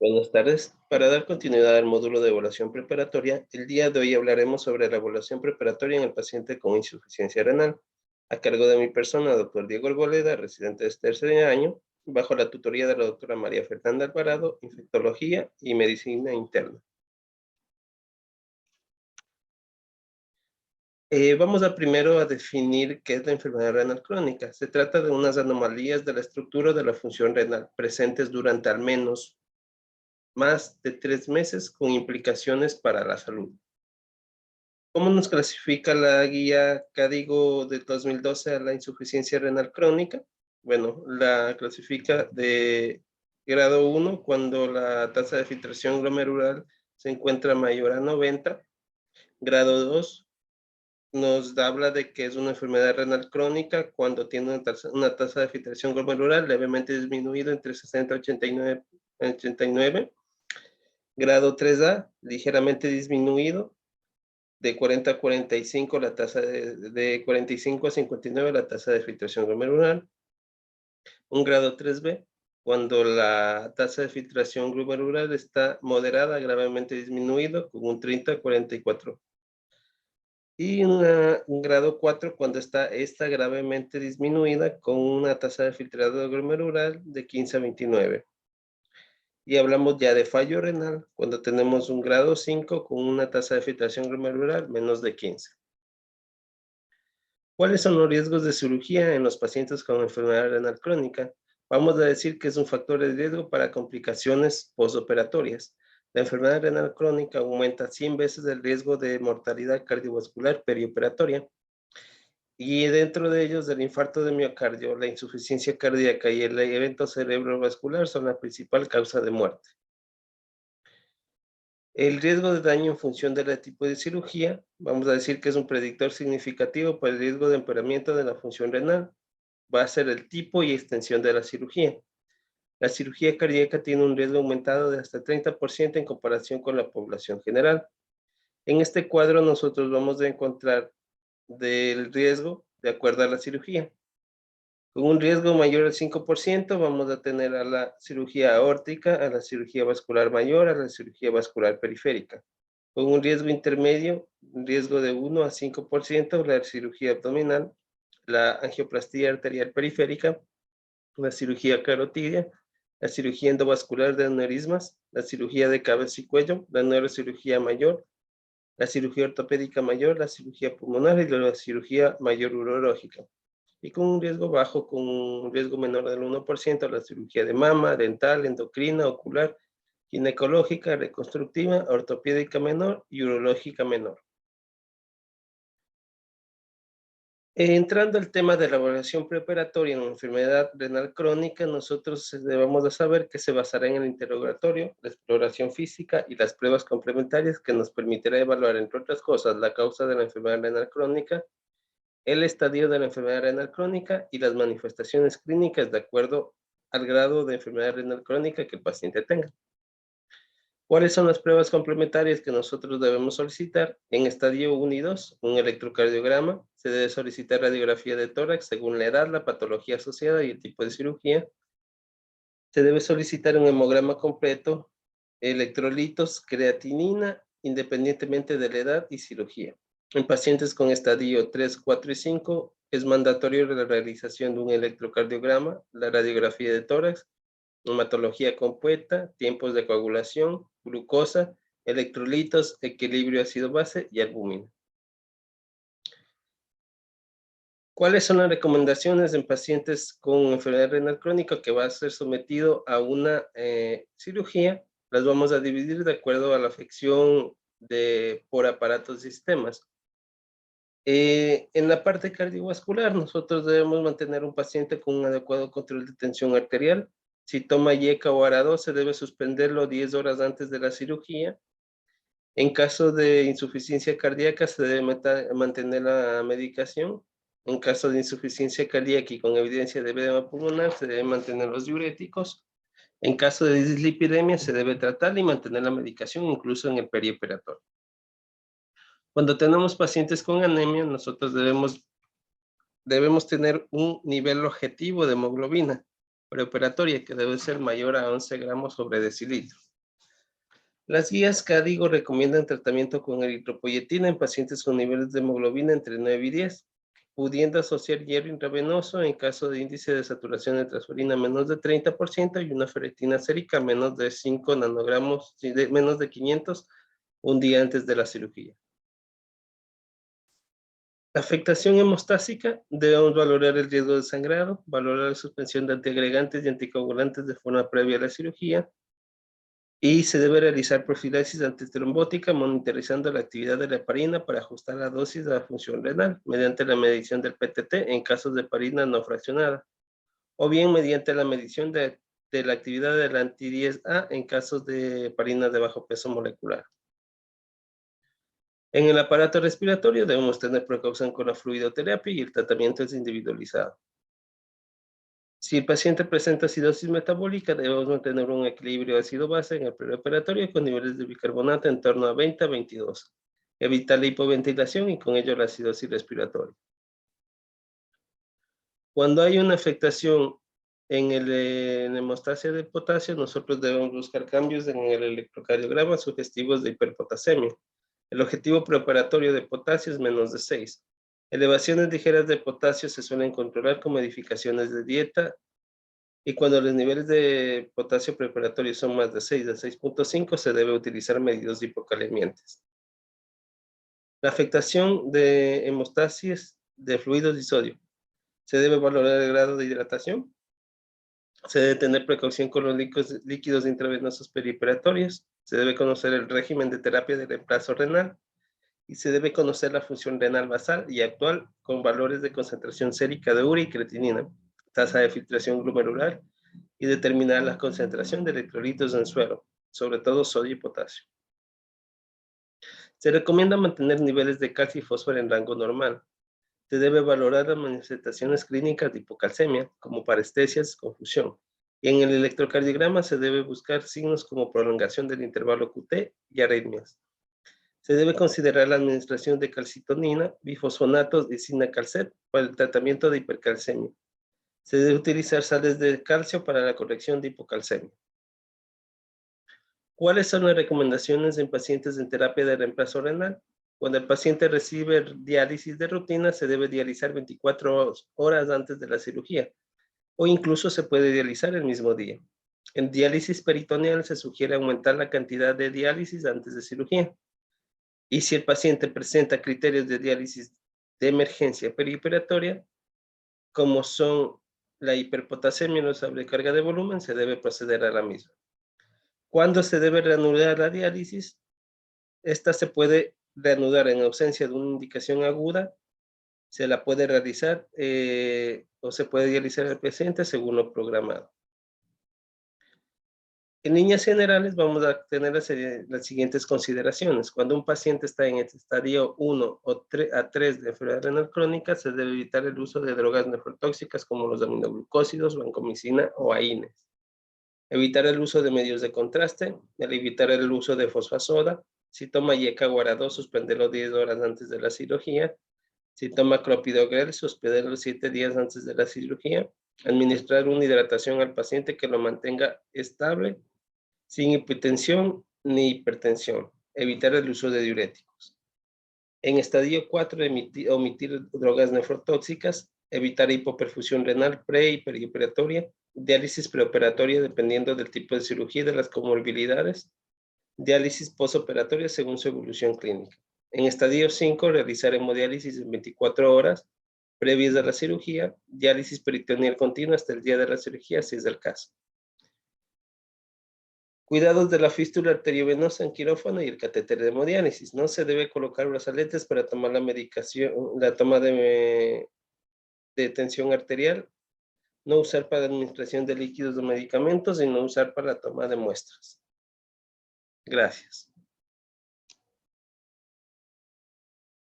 Buenas tardes. Para dar continuidad al módulo de evaluación preparatoria, el día de hoy hablaremos sobre la evaluación preparatoria en el paciente con insuficiencia renal, a cargo de mi persona, doctor Diego Arboleda, residente de tercer año, bajo la tutoría de la doctora María Fernanda Alvarado, infectología y medicina interna. Vamos primero a definir qué es la enfermedad renal crónica. Se trata de unas anomalías de la estructura de la función renal presentes durante al menos más de 3 meses con implicaciones para la salud. ¿Cómo nos clasifica la guía Código de 2012 a la insuficiencia renal crónica? Bueno, la clasifica de grado 1 cuando la tasa de filtración glomerular se encuentra mayor a 90. Grado 2 nos habla de que es una enfermedad renal crónica cuando tiene una tasa de filtración glomerular levemente disminuido entre 60 y 89. Grado 3A, ligeramente disminuido, de 40 a 45 la tasa de 45 a 59 la tasa de filtración glomerular. Un grado 3B, cuando la tasa de filtración glomerular está moderada, gravemente disminuido, con un 30 a 44. Y un grado 4, cuando está gravemente disminuida, con una tasa de filtrado glomerular de 15 a 29. Y hablamos ya de fallo renal, cuando tenemos un grado 5 con una tasa de filtración glomerular menos de 15. ¿Cuáles son los riesgos de cirugía en los pacientes con enfermedad renal crónica? Vamos a decir que es un factor de riesgo para complicaciones postoperatorias. La enfermedad renal crónica aumenta 100 veces el riesgo de mortalidad cardiovascular perioperatoria. Y dentro de ellos, el infarto de miocardio, la insuficiencia cardíaca y el evento cerebrovascular son la principal causa de muerte. El riesgo de daño en función del tipo de cirugía, vamos a decir que es un predictor significativo para el riesgo de empeoramiento de la función renal. Va a ser el tipo y extensión de la cirugía. La cirugía cardíaca tiene un riesgo aumentado de hasta 30% en comparación con la población general. En este cuadro nosotros vamos a encontrar del riesgo de acuerdo a la cirugía. Con un riesgo mayor al 5% vamos a tener a la cirugía aórtica, a la cirugía vascular mayor, a la cirugía vascular periférica. Con un riesgo intermedio, un riesgo de 1 a 5%, la cirugía abdominal, la angioplastía arterial periférica, la cirugía carotidia, la cirugía endovascular de aneurismas, la cirugía de cabeza y cuello, la neurocirugía mayor, la cirugía ortopédica mayor, la cirugía pulmonar y la cirugía mayor urológica. Y con un riesgo bajo, con un riesgo menor del 1%, la cirugía de mama, dental, endocrina, ocular, ginecológica, reconstructiva, ortopédica menor y urológica menor. Entrando al tema de la evaluación preparatoria en la enfermedad renal crónica, nosotros debemos de saber que se basará en el interrogatorio, la exploración física y las pruebas complementarias que nos permitirá evaluar, entre otras cosas, la causa de la enfermedad renal crónica, el estadio de la enfermedad renal crónica y las manifestaciones clínicas de acuerdo al grado de enfermedad renal crónica que el paciente tenga. ¿Cuáles son las pruebas complementarias que nosotros debemos solicitar? En estadio 1 y 2, un electrocardiograma. Se debe solicitar radiografía de tórax según la edad, la patología asociada y el tipo de cirugía. Se debe solicitar un hemograma completo, electrolitos, creatinina, independientemente de la edad y cirugía. En pacientes con estadio 3, 4 y 5, es mandatorio la realización de un electrocardiograma, la radiografía de tórax, hematología completa, tiempos de coagulación, glucosa, electrolitos, equilibrio ácido-base y albúmina. ¿Cuáles son las recomendaciones en pacientes con enfermedad renal crónica que va a ser sometido a una cirugía? Las vamos a dividir de acuerdo a la afección por aparatos y sistemas. En la parte cardiovascular, nosotros debemos mantener un paciente con un adecuado control de tensión arterial. Si toma IECA o ARA-2, se debe suspenderlo 10 horas antes de la cirugía. En caso de insuficiencia cardíaca, se debe mantener la medicación. En caso de insuficiencia cardíaca y con evidencia de edema pulmonar, se deben mantener los diuréticos. En caso de dislipidemia, se debe tratar y mantener la medicación incluso en el perioperatorio. Cuando tenemos pacientes con anemia, nosotros debemos tener un nivel objetivo de hemoglobina preoperatoria que debe ser mayor a 11 gramos sobre decilitro. Las guías CADIGO recomiendan tratamiento con eritropoyetina en pacientes con niveles de hemoglobina entre 9 y 10, pudiendo asociar hierro intravenoso en caso de índice de saturación de transferina menos de 30% y una ferritina sérica menos de 5 nanogramos, menos de 500 un día antes de la cirugía. La afectación hemostásica, debemos valorar el riesgo de sangrado, valorar la suspensión de antiagregantes y anticoagulantes de forma previa a la cirugía, y se debe realizar profilaxis antitrombótica monitorizando la actividad de la heparina para ajustar la dosis de la función renal mediante la medición del PTT en casos de heparina no fraccionada, o bien mediante la medición de la actividad del anti-10A en casos de heparina de bajo peso molecular. En el aparato respiratorio debemos tener precaución con la fluidoterapia y el tratamiento es individualizado. Si el paciente presenta acidosis metabólica, debemos mantener un equilibrio ácido-base en el preoperatorio con niveles de bicarbonato en torno a 20 a 22. Evitar la hipoventilación y con ello la acidosis respiratoria. Cuando hay una afectación en la hemostasia del potasio, nosotros debemos buscar cambios en el electrocardiograma sugestivos de hiperpotasemia. El objetivo preoperatorio de potasio es menos de 6. Elevaciones ligeras de potasio se suelen controlar con modificaciones de dieta y cuando los niveles de potasio preoperatorio son más de 6 a 6.5 se debe utilizar medidos hipocalemiantes. La afectación de hemostasis de fluidos y sodio. Se debe valorar el grado de hidratación. Se debe tener precaución con los líquidos intravenosos perioperatorios. Se debe conocer el régimen de terapia de reemplazo renal. Y se debe conocer la función renal basal y actual con valores de concentración sérica de urea y creatinina, tasa de filtración glomerular y determinar la concentración de electrolitos en suero, sobre todo sodio y potasio. Se recomienda mantener niveles de calcio y fósforo en rango normal. Se debe valorar las manifestaciones clínicas de hipocalcemia, como parestesias, confusión. Y en el electrocardiograma se debe buscar signos como prolongación del intervalo QT y arritmias. Se debe considerar la administración de calcitonina, bifosfonatos y cinacalcet para el tratamiento de hipercalcemia. Se debe utilizar sales de calcio para la corrección de hipocalcemia. ¿Cuáles son las recomendaciones en pacientes en terapia de reemplazo renal? Cuando el paciente recibe diálisis de rutina, se debe dializar 24 horas antes de la cirugía, o incluso se puede dializar el mismo día. En diálisis peritoneal se sugiere aumentar la cantidad de diálisis antes de cirugía. Y si el paciente presenta criterios de diálisis de emergencia perioperatoria, como son la hiperpotasemia y la sobrecarga de volumen, se debe proceder a la misma. ¿Cuándo se debe reanudar la diálisis? Esta se puede reanudar en ausencia de una indicación aguda, se la puede realizar o se puede dializar al paciente según lo programado. En líneas generales vamos a tener las siguientes consideraciones. Cuando un paciente está en el estadio 1 o 3 a 3 de enfermedad renal crónica, se debe evitar el uso de drogas nefrotóxicas como los aminoglucósidos, vancomicina o AINES. Evitar el uso de medios de contraste, evitar el uso de fosfasoda. Si toma IECA Guaradó, suspenderlo 10 horas antes de la cirugía. Si toma clopidogrel, suspenderlo 7 días antes de la cirugía. Administrar una hidratación al paciente que lo mantenga estable, sin hipotensión ni hipertensión. Evitar el uso de diuréticos. En estadio 4, omitir drogas nefrotóxicas, evitar hipoperfusión renal pre y perioperatoria, diálisis preoperatoria dependiendo del tipo de cirugía y de las comorbilidades, diálisis postoperatoria según su evolución clínica. En estadio 5, realizar hemodiálisis en 24 horas previas a la cirugía, diálisis peritoneal continua hasta el día de la cirugía, si es el caso. Cuidados de la fístula arteriovenosa en quirófano y el catéter de hemodiálisis. No se debe colocar brazaletes para tomar la medicación, la toma de tensión arterial. No usar para administración de líquidos o medicamentos y no usar para la toma de muestras. Gracias.